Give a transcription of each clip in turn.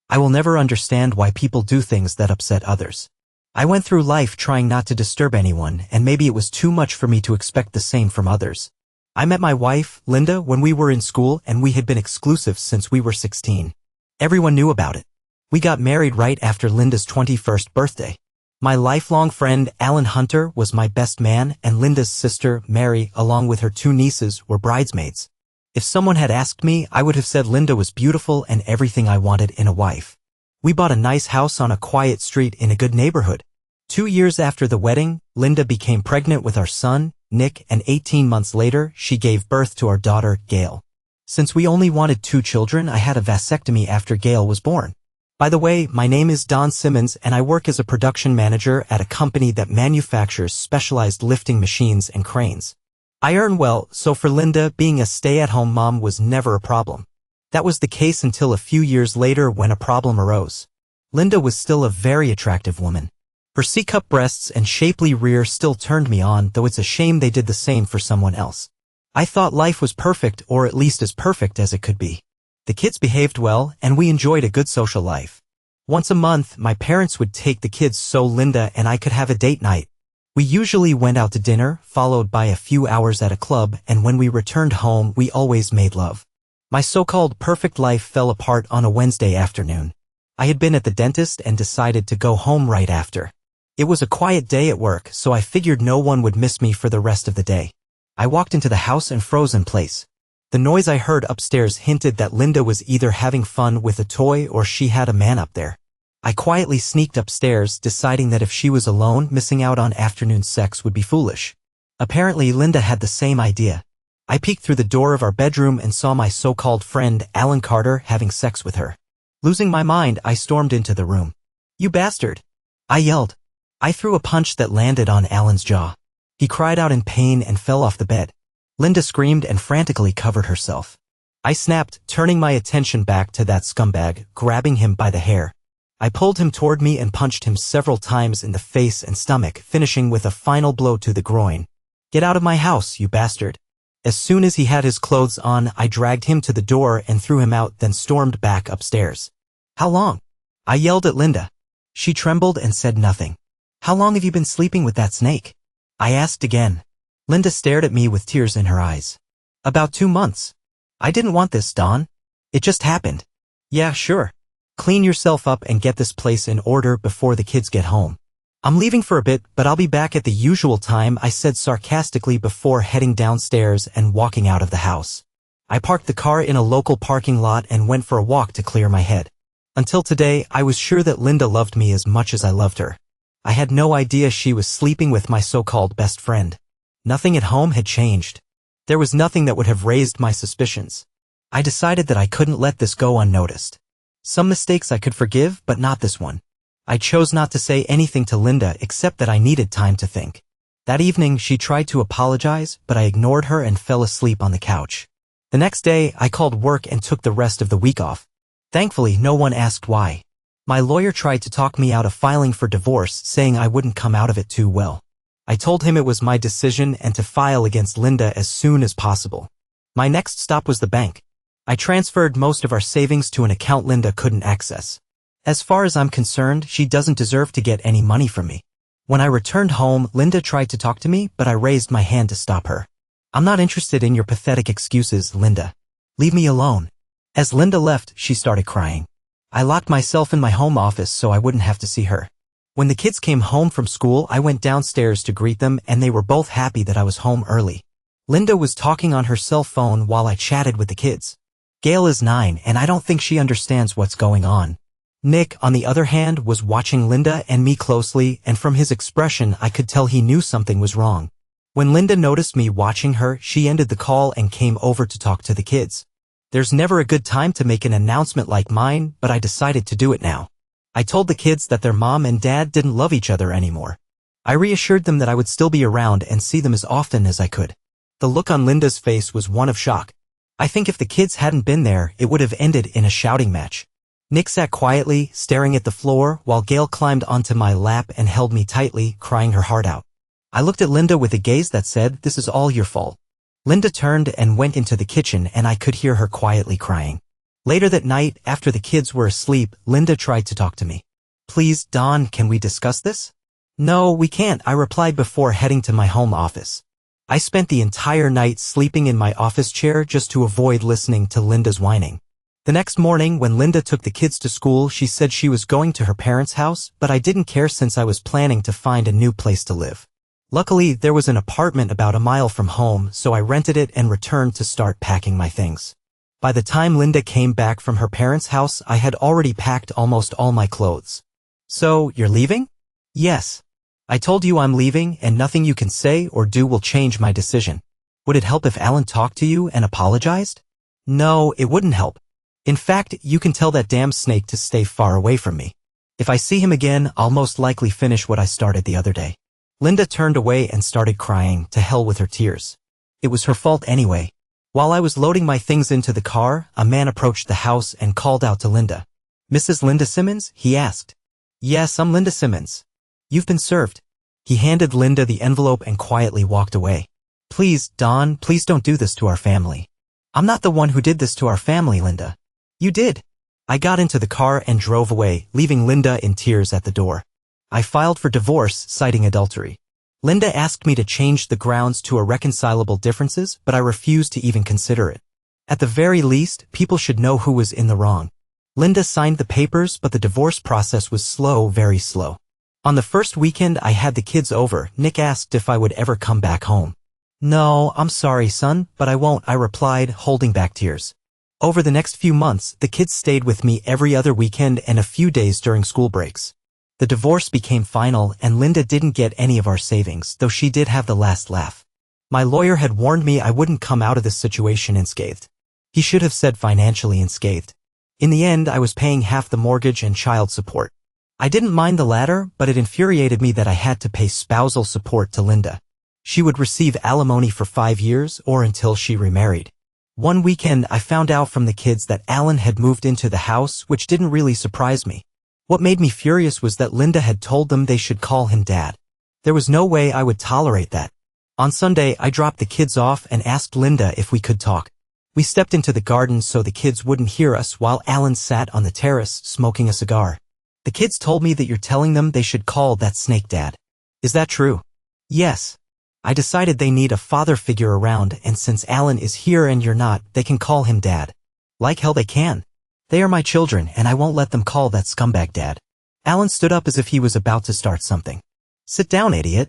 I will never understand why people do things that upset others. I went through life trying not to disturb anyone, and maybe it was too much for me to expect the same from others. I met my wife, Linda, when we were in school, and we had been exclusive since we were 16. Everyone knew about it. We got married right after Linda's 21st birthday. My lifelong friend, Alan Hunter, was my best man, and Linda's sister, Mary, along with her 2 nieces, were bridesmaids. If someone had asked me, I would have said Linda was beautiful and everything I wanted in a wife. We bought a nice house on a quiet street in a good neighborhood. 2 years after the wedding, Linda became pregnant with our son, Nick, and 18 months later, she gave birth to our daughter, Gail. Since we only wanted 2 children, I had a vasectomy after Gail was born. By the way, my name is Don Simmons and I work as a production manager at a company that manufactures specialized lifting machines and cranes. I earn well, so for Linda, being a stay-at-home mom was never a problem. That was the case until a few years later when a problem arose. Linda was still a very attractive woman. Her C-cup breasts and shapely rear still turned me on, though it's a shame they did the same for someone else. I thought life was perfect, or at least as perfect as it could be. The kids behaved well, and we enjoyed a good social life. Once a month, my parents would take the kids so Linda and I could have a date night. We usually went out to dinner, followed by a few hours at a club, and when we returned home, we always made love. My so-called perfect life fell apart on a Wednesday afternoon. I had been at the dentist and decided to go home right after. It was a quiet day at work, so I figured no one would miss me for the rest of the day. I walked into the house and froze in place. The noise I heard upstairs hinted that Linda was either having fun with a toy or she had a man up there. I quietly sneaked upstairs, deciding that if she was alone, missing out on afternoon sex would be foolish. Apparently, Linda had the same idea. I peeked through the door of our bedroom and saw my so-called friend, Alan Carter, having sex with her. Losing my mind, I stormed into the room. "You bastard!" I yelled. I threw a punch that landed on Alan's jaw. He cried out in pain and fell off the bed. Linda screamed and frantically covered herself. I snapped, turning my attention back to that scumbag, grabbing him by the hair. I pulled him toward me and punched him several times in the face and stomach, finishing with a final blow to the groin. "Get out of my house, you bastard." As soon as he had his clothes on, I dragged him to the door and threw him out, then stormed back upstairs. "How long?" I yelled at Linda. She trembled and said nothing. "How long have you been sleeping with that snake?" I asked again. Linda stared at me with tears in her eyes. "About 2 months. I didn't want this, Dawn. It just happened." "Yeah, sure. Clean yourself up and get this place in order before the kids get home." "I'm leaving for a bit, but I'll be back at the usual time," I said sarcastically before heading downstairs and walking out of the house. I parked the car in a local parking lot and went for a walk to clear my head. Until today, I was sure that Linda loved me as much as I loved her. I had no idea she was sleeping with my so-called best friend. Nothing at home had changed. There was nothing that would have raised my suspicions. I decided that I couldn't let this go unnoticed. Some mistakes I could forgive, but not this one. I chose not to say anything to Linda except that I needed time to think. That evening, she tried to apologize, but I ignored her and fell asleep on the couch. The next day, I called work and took the rest of the week off. Thankfully, no one asked why. My lawyer tried to talk me out of filing for divorce, saying I wouldn't come out of it too well. I told him it was my decision and to file against Linda as soon as possible. My next stop was the bank. I transferred most of our savings to an account Linda couldn't access. As far as I'm concerned, she doesn't deserve to get any money from me. When I returned home, Linda tried to talk to me, but I raised my hand to stop her. "I'm not interested in your pathetic excuses, Linda. Leave me alone." As Linda left, she started crying. I locked myself in my home office so I wouldn't have to see her. When the kids came home from school, I went downstairs to greet them, and they were both happy that I was home early. Linda was talking on her cell phone while I chatted with the kids. Gail is 9, and I don't think she understands what's going on. Nick, on the other hand, was watching Linda and me closely, and from his expression, I could tell he knew something was wrong. When Linda noticed me watching her, she ended the call and came over to talk to the kids. There's never a good time to make an announcement like mine, but I decided to do it now. I told the kids that their mom and dad didn't love each other anymore. I reassured them that I would still be around and see them as often as I could. The look on Linda's face was one of shock. I think if the kids hadn't been there, it would have ended in a shouting match. Nick sat quietly, staring at the floor, while Gail climbed onto my lap and held me tightly, crying her heart out. I looked at Linda with a gaze that said, "This is all your fault." Linda turned and went into the kitchen, and I could hear her quietly crying. Later that night, after the kids were asleep, Linda tried to talk to me. "Please, Dawn, can we discuss this?" "No, we can't," I replied before heading to my home office. I spent the entire night sleeping in my office chair just to avoid listening to Linda's whining. The next morning, when Linda took the kids to school, she said she was going to her parents' house, but I didn't care since I was planning to find a new place to live. Luckily, there was an apartment about a mile from home, so I rented it and returned to start packing my things. By the time Linda came back from her parents' house, I had already packed almost all my clothes. "So, you're leaving?" "Yes. I told you I'm leaving, and nothing you can say or do will change my decision." "Would it help if Alan talked to you and apologized?" "No, it wouldn't help. In fact, you can tell that damn snake to stay far away from me. If I see him again, I'll most likely finish what I started the other day." Linda turned away and started crying, to hell with her tears. It was her fault anyway. While I was loading my things into the car, a man approached the house and called out to Linda. "Mrs. Linda Simmons?" he asked. "Yes, I'm Linda Simmons. You've been served." He handed Linda the envelope and quietly walked away. "Please, Dawn, please don't do this to our family." "I'm not the one who did this to our family, Linda." "You did." I got into the car and drove away, leaving Linda in tears at the door. I filed for divorce, citing adultery. Linda asked me to change the grounds to irreconcilable differences, but I refused to even consider it. At the very least, people should know who was in the wrong. Linda signed the papers, but the divorce process was slow, very slow. On the first weekend I had the kids over, Nick asked if I would ever come back home. "No, I'm sorry, son, but I won't," I replied, holding back tears. Over the next few months, the kids stayed with me every other weekend and a few days during school breaks. The divorce became final, and Linda didn't get any of our savings, though she did have the last laugh. My lawyer had warned me I wouldn't come out of this situation unscathed. He should have said financially unscathed. In the end, I was paying half the mortgage and child support. I didn't mind the latter, but it infuriated me that I had to pay spousal support to Linda. She would receive alimony for 5 years or until she remarried. One weekend, I found out from the kids that Alan had moved into the house, which didn't really surprise me. What made me furious was that Linda had told them they should call him Dad. There was no way I would tolerate that. On Sunday, I dropped the kids off and asked Linda if we could talk. We stepped into the garden so the kids wouldn't hear us while Alan sat on the terrace smoking a cigar. "The kids told me that you're telling them they should call that snake Dad. Is that true?" "Yes. I decided they need a father figure around, and since Alan is here and you're not, they can call him Dad." "Like hell they can. They are my children, and I won't let them call that scumbag Dad." Alan stood up as if he was about to start something. "Sit down, idiot.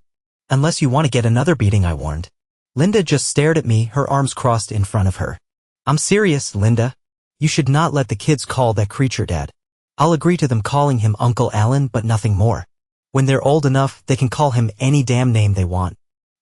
Unless you want to get another beating," I warned. Linda just stared at me, her arms crossed in front of her. "I'm serious, Linda. You should not let the kids call that creature Dad. I'll agree to them calling him Uncle Alan, but nothing more. When they're old enough, they can call him any damn name they want.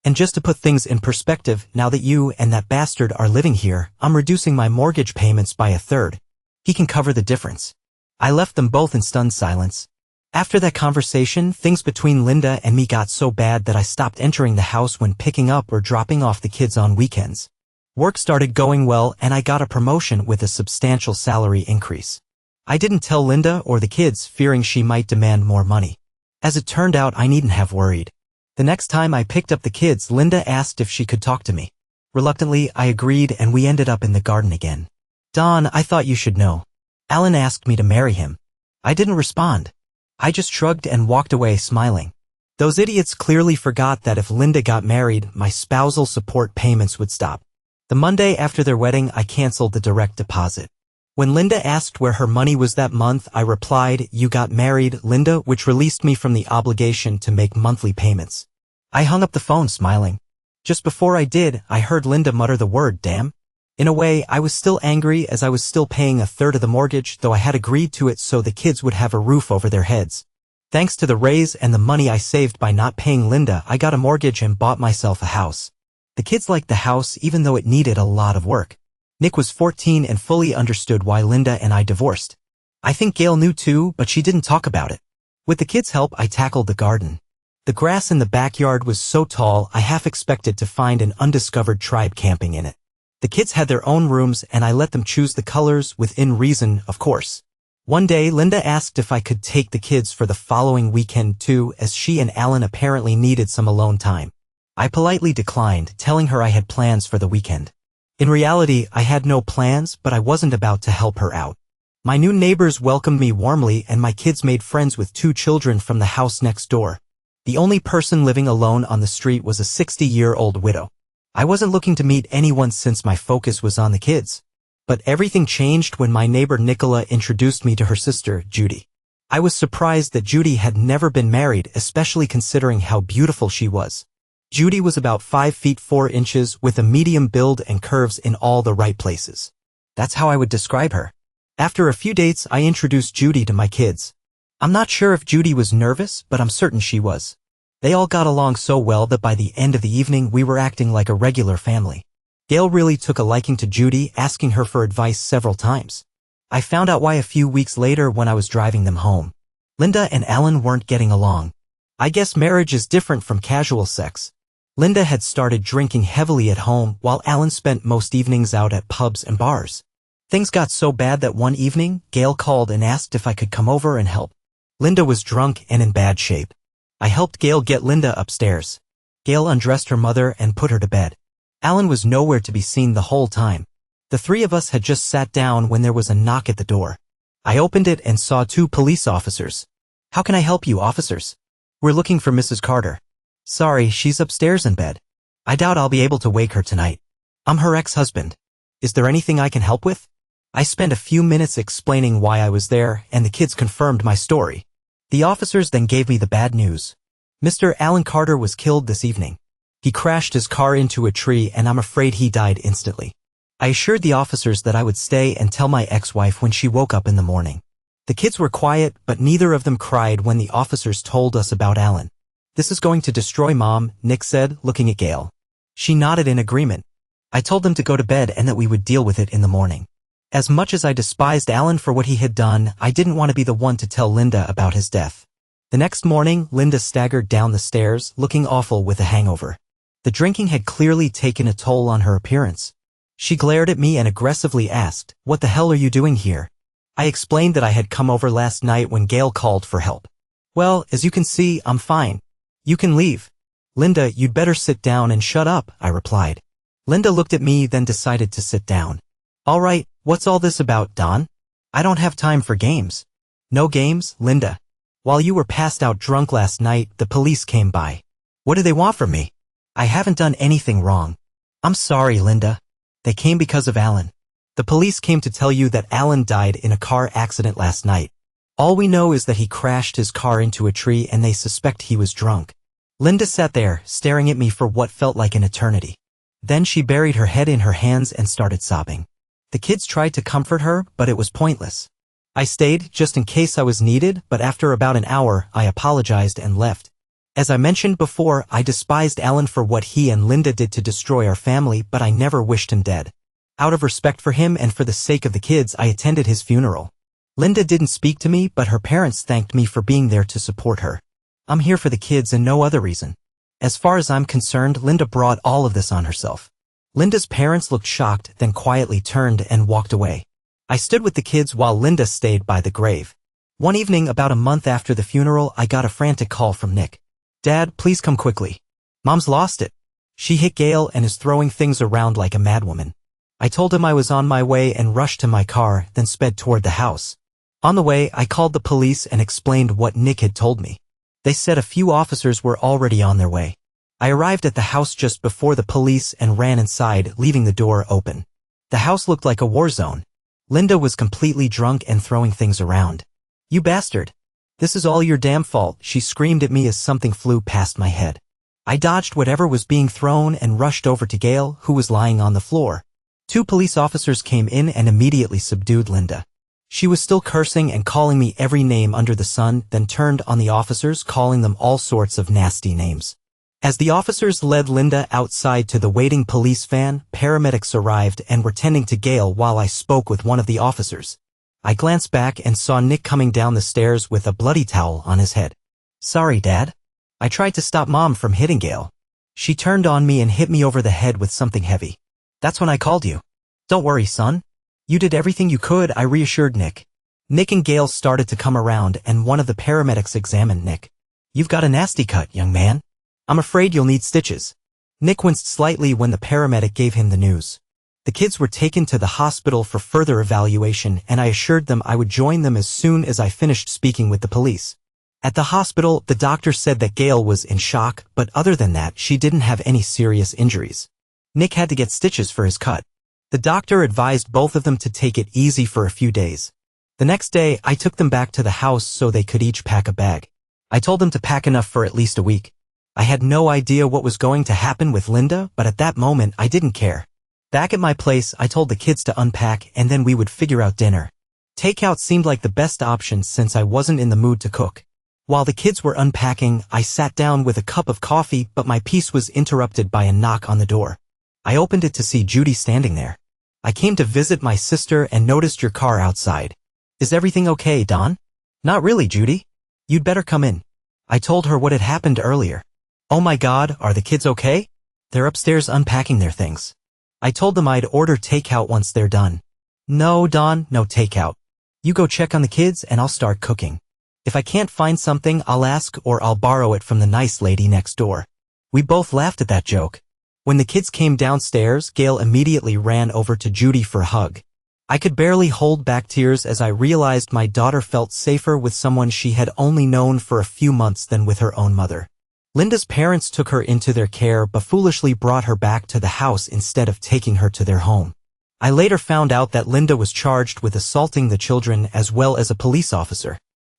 And just to put things in perspective, now that you and that bastard are living here, I'm reducing my mortgage payments by 1/3. He can cover the difference." I left them both in stunned silence. After that conversation, things between Linda and me got so bad that I stopped entering the house when picking up or dropping off the kids on weekends. Work started going well, and I got a promotion with a substantial salary increase. I didn't tell Linda or the kids, fearing she might demand more money. As it turned out, I needn't have worried. The next time I picked up the kids, Linda asked if she could talk to me. Reluctantly, I agreed, and we ended up in the garden again. "Dawn, I thought you should know. Alan asked me to marry him." I didn't respond. I just shrugged and walked away smiling. Those idiots clearly forgot that if Linda got married, my spousal support payments would stop. The Monday after their wedding, I canceled the direct deposit. When Linda asked where her money was that month, I replied, "You got married, Linda," which released me from the obligation to make monthly payments. I hung up the phone smiling. Just before I did, I heard Linda mutter the word, "Damn." In a way, I was still angry as I was still paying 1/3 of the mortgage, though I had agreed to it so the kids would have a roof over their heads. Thanks to the raise and the money I saved by not paying Linda, I got a mortgage and bought myself a house. The kids liked the house even though it needed a lot of work. Nick was 14 and fully understood why Linda and I divorced. I think Gail knew too, but she didn't talk about it. With the kids' help, I tackled the garden. The grass in the backyard was so tall I half expected to find an undiscovered tribe camping in it. The kids had their own rooms and I let them choose the colors within reason, of course. One day, Linda asked if I could take the kids for the following weekend too, as she and Alan apparently needed some alone time. I politely declined, telling her I had plans for the weekend. In reality, I had no plans, but I wasn't about to help her out. My new neighbors welcomed me warmly and my kids made friends with 2 children from the house next door. The only person living alone on the street was a 60-year-old widow. I wasn't looking to meet anyone since my focus was on the kids. But everything changed when my neighbor Nicola introduced me to her sister, Judy. I was surprised that Judy had never been married, especially considering how beautiful she was. Judy was about 5 feet 4 inches with a medium build and curves in all the right places. That's how I would describe her. After a few dates, I introduced Judy to my kids. I'm not sure if Judy was nervous, but I'm certain she was. They all got along so well that by the end of the evening we were acting like a regular family. Gail really took a liking to Judy, asking her for advice several times. I found out why a few weeks later when I was driving them home. Linda and Alan weren't getting along. I guess marriage is different from casual sex. Linda had started drinking heavily at home while Alan spent most evenings out at pubs and bars. Things got so bad that one evening, Gail called and asked if I could come over and help. Linda was drunk and in bad shape. I helped Gail get Linda upstairs. Gail undressed her mother and put her to bed. Alan was nowhere to be seen the whole time. The 3 of us had just sat down when there was a knock at the door. I opened it and saw 2 police officers. "How can I help you, officers?" "We're looking for Mrs. Carter." "Sorry, she's upstairs in bed. I doubt I'll be able to wake her tonight. I'm her ex-husband. Is there anything I can help with?" I spent a few minutes explaining why I was there, and the kids confirmed my story. The officers then gave me the bad news. Mr. Alan Carter was killed this evening. He crashed his car into a tree and I'm afraid he died instantly. I assured the officers that I would stay and tell my ex-wife when she woke up in the morning. The kids were quiet, but neither of them cried when the officers told us about Alan. "This is going to destroy Mom," Nick said, looking at Gail. She nodded in agreement. I told them to go to bed and that we would deal with it in the morning. As much as I despised Alan for what he had done, I didn't want to be the one to tell Linda about his death. The next morning, Linda staggered down the stairs, looking awful with a hangover. The drinking had clearly taken a toll on her appearance. She glared at me and aggressively asked, "What the hell are you doing here?" I explained that I had come over last night when Gail called for help. "Well, as you can see, I'm fine. You can leave." "Linda, you'd better sit down and shut up," I replied. Linda looked at me, then decided to sit down. "All right, what's all this about, Don? I don't have time for games." "No games, Linda. While you were passed out drunk last night, the police came by. What do they want from me? I haven't done anything wrong." "I'm sorry, Linda. They came because of Alan. The police came to tell you that Alan died in a car accident last night. All we know is that he crashed his car into a tree and they suspect he was drunk." Linda sat there, staring at me for what felt like an eternity. Then she buried her head in her hands and started sobbing. The kids tried to comfort her, but it was pointless. I stayed, just in case I was needed, but after about an hour, I apologized and left. As I mentioned before, I despised Alan for what he and Linda did to destroy our family, but I never wished him dead. Out of respect for him and for the sake of the kids, I attended his funeral. Linda didn't speak to me, but her parents thanked me for being there to support her. I'm here for the kids and no other reason. As far as I'm concerned, Linda brought all of this on herself. Linda's parents looked shocked, then quietly turned and walked away. I stood with the kids while Linda stayed by the grave. One evening, about a month after the funeral, I got a frantic call from Nick. "Dad, please come quickly. Mom's lost it. She hit Gail and is throwing things around like a madwoman." I told him I was on my way and rushed to my car, then sped toward the house. On the way, I called the police and explained what Nick had told me. They said a few officers were already on their way. I arrived at the house just before the police and ran inside, leaving the door open. The house looked like a war zone. Linda was completely drunk and throwing things around. "You bastard. This is all your damn fault," she screamed at me as something flew past my head. I dodged whatever was being thrown and rushed over to Gail, who was lying on the floor. 2 police officers came in and immediately subdued Linda. She was still cursing and calling me every name under the sun, then turned on the officers, calling them all sorts of nasty names. As the officers led Linda outside to the waiting police van, paramedics arrived and were tending to Gail while I spoke with one of the officers. I glanced back and saw Nick coming down the stairs with a bloody towel on his head. "Sorry, Dad. I tried to stop Mom from hitting Gail. She turned on me and hit me over the head with something heavy. That's when I called you." "Don't worry, son. You did everything you could," I reassured Nick. Nick and Gail started to come around and one of the paramedics examined Nick. "You've got a nasty cut, young man. I'm afraid you'll need stitches." Nick winced slightly when the paramedic gave him the news. The kids were taken to the hospital for further evaluation, and I assured them I would join them as soon as I finished speaking with the police. At the hospital, the doctor said that Gail was in shock, but other than that, she didn't have any serious injuries. Nick had to get stitches for his cut. The doctor advised both of them to take it easy for a few days. The next day, I took them back to the house so they could each pack a bag. I told them to pack enough for at least a week. I had no idea what was going to happen with Linda, but at that moment, I didn't care. Back at my place, I told the kids to unpack and then we would figure out dinner. Takeout seemed like the best option since I wasn't in the mood to cook. While the kids were unpacking, I sat down with a cup of coffee, but my peace was interrupted by a knock on the door. I opened it to see Judy standing there. I came to visit my sister and noticed your car outside. Is everything okay, Dawn? Not really, Judy. You'd better come in. I told her what had happened earlier. Oh my God, are the kids okay? They're upstairs unpacking their things. I told them I'd order takeout once they're done. No, Dawn, no takeout. You go check on the kids and I'll start cooking. If I can't find something, I'll ask or I'll borrow it from the nice lady next door. We both laughed at that joke. When the kids came downstairs, Gail immediately ran over to Judy for a hug. I could barely hold back tears as I realized my daughter felt safer with someone she had only known for a few months than with her own mother. Linda's parents took her into their care but foolishly brought her back to the house instead of taking her to their home. I later found out that Linda was charged with assaulting the children as well as a police officer.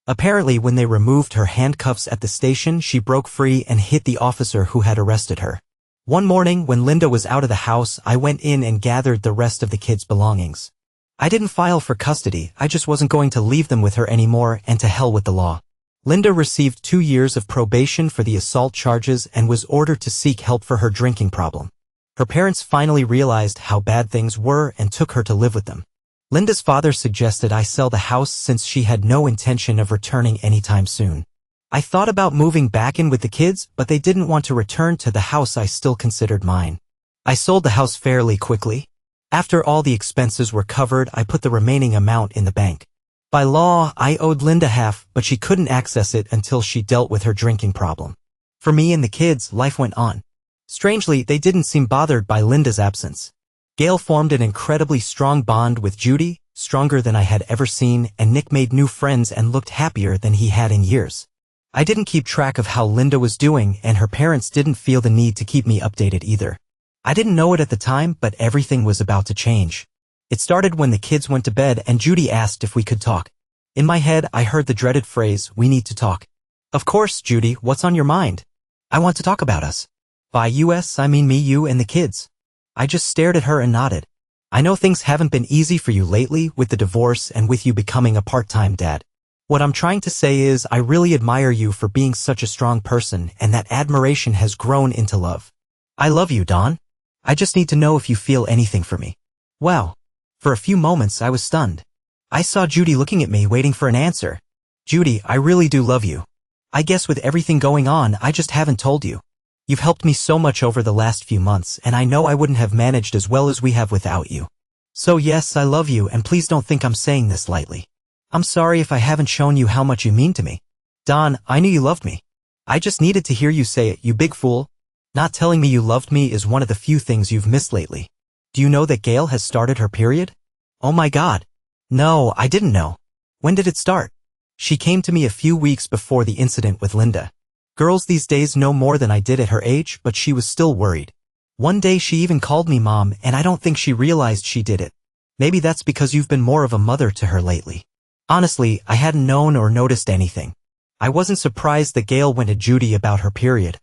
Apparently, when they removed her handcuffs at the station, she broke free and hit the officer who had arrested her. One morning, when Linda was out of the house, I went in and gathered the rest of the kids' belongings. I didn't file for custody, I just wasn't going to leave them with her anymore, and to hell with the law. Linda received 2 years of probation for the assault charges and was ordered to seek help for her drinking problem. Her parents finally realized how bad things were and took her to live with them. Linda's father suggested I sell the house since she had no intention of returning anytime soon. I thought about moving back in with the kids, but they didn't want to return to the house I still considered mine. I sold the house fairly quickly. After all the expenses were covered, I put the remaining amount in the bank. By law, I owed Linda half, but she couldn't access it until she dealt with her drinking problem. For me and the kids, life went on. Strangely, they didn't seem bothered by Linda's absence. Gail formed an incredibly strong bond with Judy, stronger than I had ever seen, and Nick made new friends and looked happier than he had in years. I didn't keep track of how Linda was doing, and her parents didn't feel the need to keep me updated either. I didn't know it at the time, but everything was about to change. It started when the kids went to bed and Judy asked if we could talk. In my head, I heard the dreaded phrase, "We need to talk." Of course, Judy, what's on your mind? I want to talk about us. By us, I mean me, you, and the kids. I just stared at her and nodded. I know things haven't been easy for you lately with the divorce and with you becoming a part-time dad. What I'm trying to say is I really admire you for being such a strong person, and that admiration has grown into love. I love you, Dawn. I just need to know if you feel anything for me. Wow. For a few moments I was stunned. I saw Judy looking at me waiting for an answer. Judy, I really do love you. I guess with everything going on, I just haven't told you. You've helped me so much over the last few months, and I know I wouldn't have managed as well as we have without you. So yes, I love you, and please don't think I'm saying this lightly. I'm sorry if I haven't shown you how much you mean to me. Dawn, I knew you loved me. I just needed to hear you say it, you big fool. Not telling me you loved me is one of the few things you've missed lately. Do you know that Gail has started her period? Oh my God. No, I didn't know. When did it start? She came to me a few weeks before the incident with Linda. Girls these days know more than I did at her age, but she was still worried. One day she even called me Mom, and I don't think she realized she did it. Maybe that's because you've been more of a mother to her lately. Honestly, I hadn't known or noticed anything. I wasn't surprised that Gail went to Judy about her period.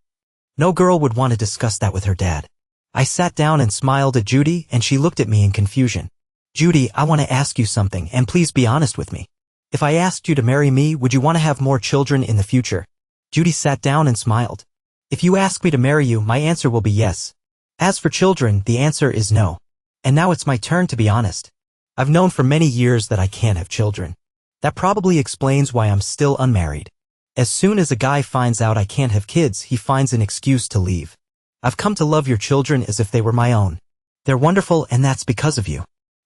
No girl would want to discuss that with her dad. I sat down and smiled at Judy, and she looked at me in confusion. Judy, I want to ask you something, and please be honest with me. If I asked you to marry me, would you want to have more children in the future? Judy sat down and smiled. If you ask me to marry you, my answer will be yes. As for children, the answer is no. And now it's my turn to be honest. I've known for many years that I can't have children. That probably explains why I'm still unmarried. As soon as a guy finds out I can't have kids, he finds an excuse to leave. I've come to love your children as if they were my own. They're wonderful, and that's because of you.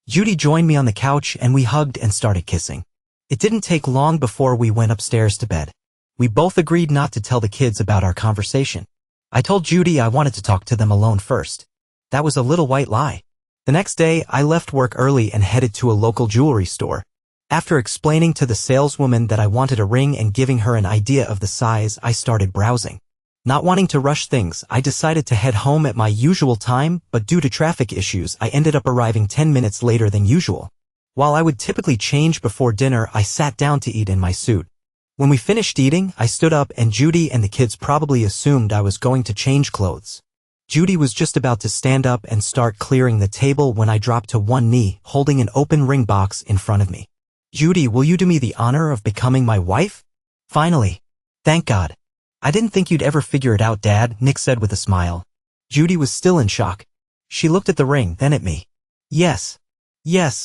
Judy joined me on the couch and we hugged and started kissing. It didn't take long before we went upstairs to bed. We both agreed not to tell the kids about our conversation. I told Judy I wanted to talk to them alone first. That was a little white lie. The next day, I left work early and headed to a local jewelry store. After explaining to the saleswoman that I wanted a ring and giving her an idea of the size, I started browsing. Not wanting to rush things, I decided to head home at my usual time, but due to traffic issues, I ended up arriving 10 minutes later than usual. While I would typically change before dinner, I sat down to eat in my suit. When we finished eating, I stood up and Judy and the kids probably assumed I was going to change clothes. Judy was just about to stand up and start clearing the table when I dropped to one knee, holding an open ring box in front of me. "Judy, will you do me the honor of becoming my wife?" "Finally. Thank God. I didn't think you'd ever figure it out, Dad," Nick said with a smile. Judy was still in shock. She looked at the ring, then at me. Yes,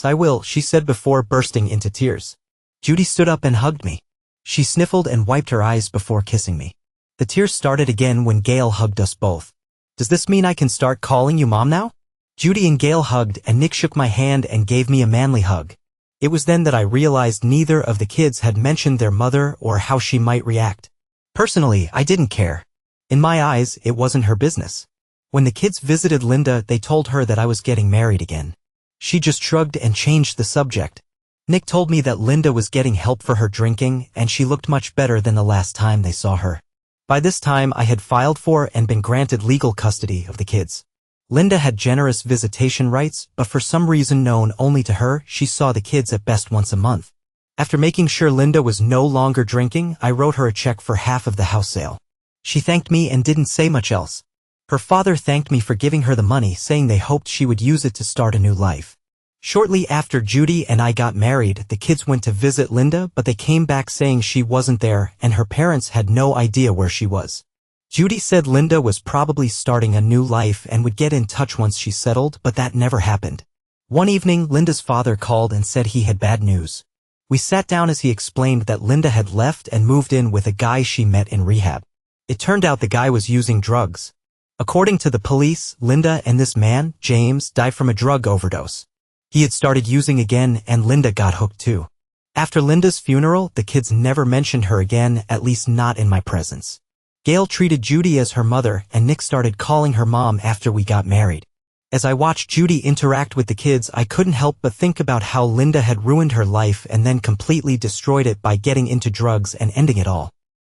I will," she said before bursting into tears. Judy stood up and hugged me. She sniffled and wiped her eyes before kissing me. The tears started again when Gail hugged us both. "Does this mean I can start calling you Mom now?" Judy and Gail hugged and Nick shook my hand and gave me a manly hug. It was then that I realized neither of the kids had mentioned their mother or how she might react. Personally, I didn't care. In my eyes, it wasn't her business. When the kids visited Linda, they told her that I was getting married again. She just shrugged and changed the subject. Nick told me that Linda was getting help for her drinking, and she looked much better than the last time they saw her. By this time, I had filed for and been granted legal custody of the kids. Linda had generous visitation rights, but for some reason known only to her, she saw the kids at best once a month. After making sure Linda was no longer drinking, I wrote her a check for half of the house sale. She thanked me and didn't say much else. Her father thanked me for giving her the money, saying they hoped she would use it to start a new life. Shortly after Judy and I got married, the kids went to visit Linda, but they came back saying she wasn't there and her parents had no idea where she was. Judy said Linda was probably starting a new life and would get in touch once she settled, but that never happened. One evening, Linda's father called and said he had bad news. We sat down as he explained that Linda had left and moved in with a guy she met in rehab. It turned out the guy was using drugs. According to the police, Linda and this man, James, died from a drug overdose. He had started using again and Linda got hooked too. After Linda's funeral, the kids never mentioned her again, at least not in my presence. Gail treated Judy as her mother and Nick started calling her Mom after we got married. As I watched Judy interact with the kids, I couldn't help but think about how Linda had ruined her life and then completely destroyed it by getting into drugs and ending it all.